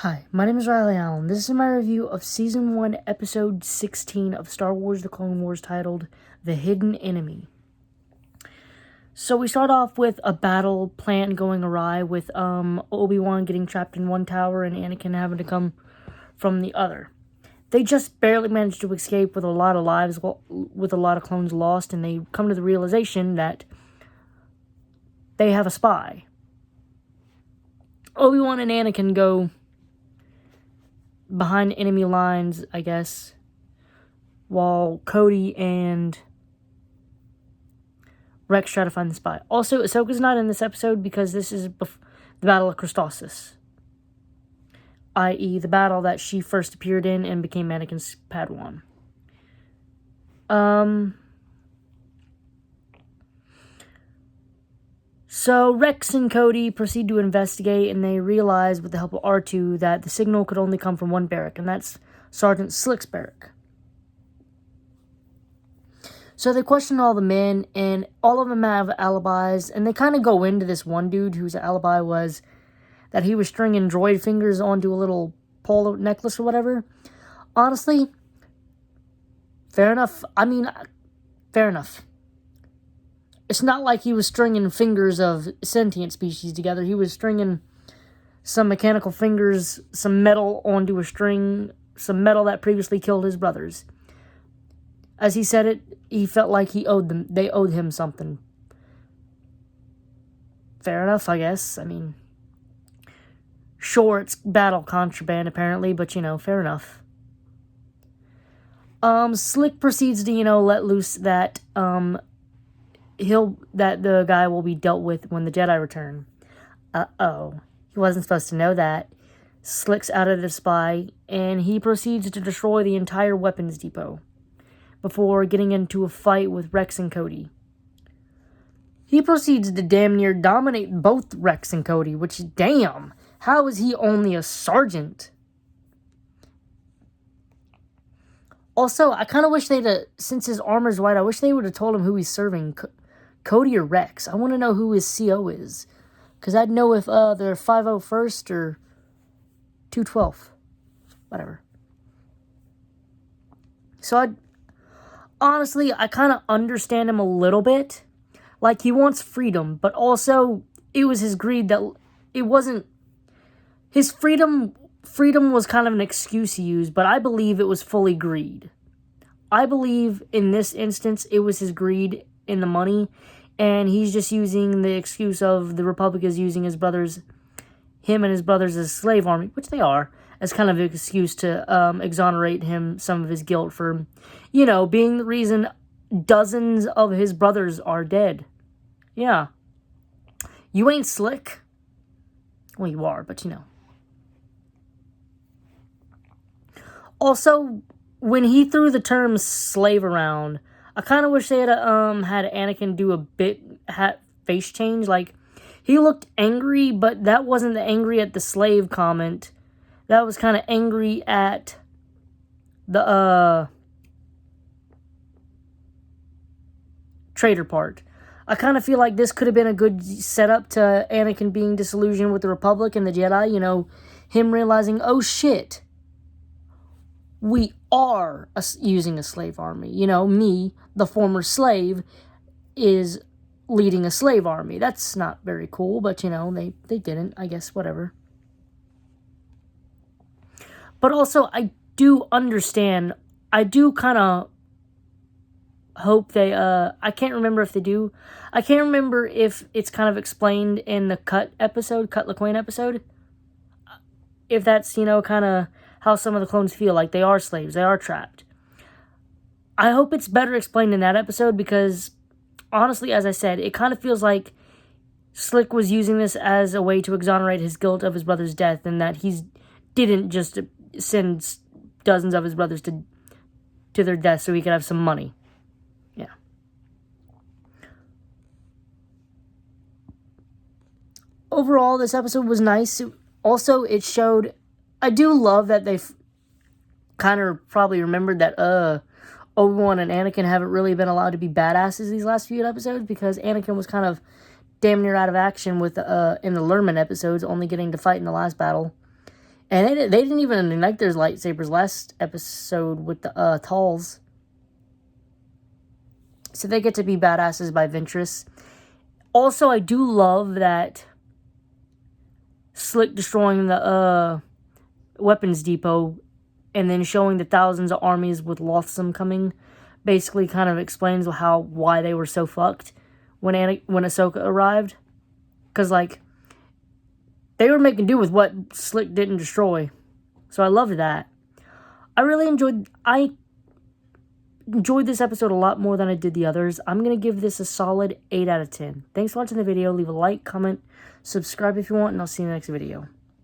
Hi, my name is Riley Allen. This is my review of Season 1, Episode 16 of Star Wars The Clone Wars titled The Hidden Enemy. So we start off with a battle plan going awry with Obi-Wan getting trapped in one tower and Anakin having to come from the other. They just barely managed to escape with a lot of lives, with a lot of clones lost, and they come to the realization that they have a spy. Obi-Wan and Anakin go behind enemy lines, I guess, while Cody and Rex try to find the spy. Also, Ahsoka's not in this episode because this is the Battle of Christosis, i.e. the battle that she first appeared in and became Anakin's Padawan. So Rex and Cody proceed to investigate, and they realize with the help of R2 that the signal could only come from one barrack, and that's Sergeant Slick's barrack. So they question all the men, and all of them have alibis, and they kind of go into this one dude whose alibi was that he was stringing droid fingers onto a little polo necklace or whatever. Honestly, fair enough. Fair enough. It's not like he was stringing fingers of sentient species together. He was stringing some mechanical fingers, some metal onto a string, some metal that previously killed his brothers. As he said it, he felt like they owed him something. Fair enough, I guess. Sure, it's battle contraband apparently, but fair enough. Slick proceeds to, let loose that, the guy will be dealt with when the Jedi return. Uh-oh. He wasn't supposed to know that. Slick's out of the spy, and he proceeds to destroy the entire weapons depot before getting into a fight with Rex and Cody. He proceeds to damn near dominate both Rex and Cody, which, damn, how is he only a sergeant? Also, I kind of wish since his armor's white, I wish they would have told him who he's serving, Cody or Rex. I want to know who his CO is, because I'd know if they're 501st or 212th, whatever. So honestly, I kind of understand him a little bit. Like, he wants freedom, but also it was his greed that it wasn't his freedom. Freedom was kind of an excuse he used, but I believe it was fully greed. I believe in this instance it was his greed in the money, and he's just using the excuse of the Republic is using him and his brothers as a slave army, which they are, as kind of an excuse to exonerate him some of his guilt for, being the reason dozens of his brothers are dead. Yeah. You ain't slick. Well, you are, but Also, when he threw the term slave around, I kind of wish they had had Anakin do a face change. Like, he looked angry, but that wasn't the angry at the slave comment. That was kind of angry at the traitor part. I kind of feel like this could have been a good setup to Anakin being disillusioned with the Republic and the Jedi. Him realizing, oh shit, we are using a slave army. Me, the former slave, is leading a slave army. That's not very cool, but, they didn't. I guess, whatever. But also, I do understand. I do kind of hope they, I can't remember if they do. I can't remember if it's kind of explained in the Cut LaQuain episode. If that's, kind of how some of the clones feel, like they are slaves, they are trapped. I hope it's better explained in that episode because, honestly, as I said, it kind of feels like Slick was using this as a way to exonerate his guilt of his brother's death, and that he didn't just send dozens of his brothers to their death so he could have some money. Yeah. Overall, this episode was nice. Also, it showed, I do love that they've kind of probably remembered that Obi-Wan and Anakin haven't really been allowed to be badasses these last few episodes, because Anakin was kind of damn near out of action with in the Lerman episodes, only getting to fight in the last battle. And they didn't even ignite their lightsabers last episode with the Talls. So they get to be badasses by Ventress. Also, I do love that Slick destroying the weapons depot and then showing the thousands of armies with Lothsome coming basically kind of explains why they were so fucked when Ahsoka arrived. Because, like, they were making do with what Slick didn't destroy. So I loved that. I enjoyed this episode a lot more than I did the others. I'm going to give this a solid 8 out of 10. Thanks for watching the video. Leave a like, comment, subscribe if you want, and I'll see you in the next video.